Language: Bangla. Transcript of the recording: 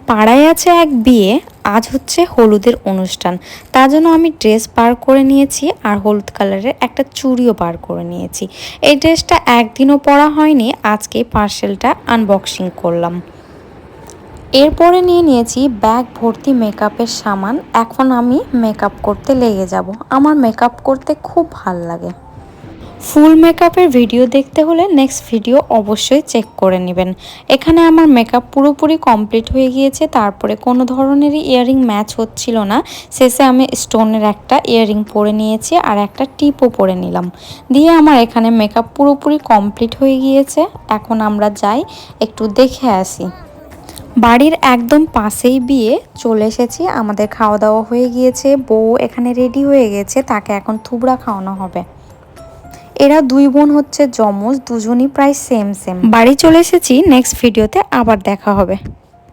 পাড়ায় আছে এক বিয়ে, আজ হচ্ছে হলুদের অনুষ্ঠান। তার জন্য আমি ড্রেস পার করে নিয়েছি আর হলুদ কালারের একটা চুড়িও পার করে নিয়েছি। এই ড্রেসটা একদিনও পরা হয়নি, আজকে পার্সেলটা আনবক্সিং করলাম। এরপরে নিয়ে নিয়েছি ব্যাগ ভর্তি মেকআপের সামান। এখন আমি মেকআপ করতে লেগে যাব। আমার মেকআপ করতে খুব ভাল লাগে। ফুল মেকআপের ভিডিও দেখতে হলে নেক্সট ভিডিও অবশ্যই চেক করে নেবেন। এখানে আমার মেকআপ পুরোপুরি কমপ্লিট হয়ে গিয়েছে, তারপরে কোনো ধরনেরই ইয়াররিং ম্যাচ হচ্ছিল না। শেষে আমি স্টোনের একটা ইয়াররিং পরে নিয়েছি আর একটা টিপও পরে নিলাম। দিয়ে আমার এখানে মেকআপ পুরোপুরি কমপ্লিট হয়ে গিয়েছে। এখন আমরা যাই একটু দেখে আসি। বাড়ির একদম পাশেই বিয়ে, চলে এসেছি। আমাদের খাওয়া দাওয়া হয়ে গিয়েছে, বউ এখানে রেডি হয়ে গেছে, তাকে এখন থুবড়া খাওয়ানো হবে। এরা দুই বোন হচ্ছে যমজ, দুজনই প্রায় সেম সেম। বাড়ি চলে এসেছি, নেক্সট ভিডিওতে আবার দেখা হবে।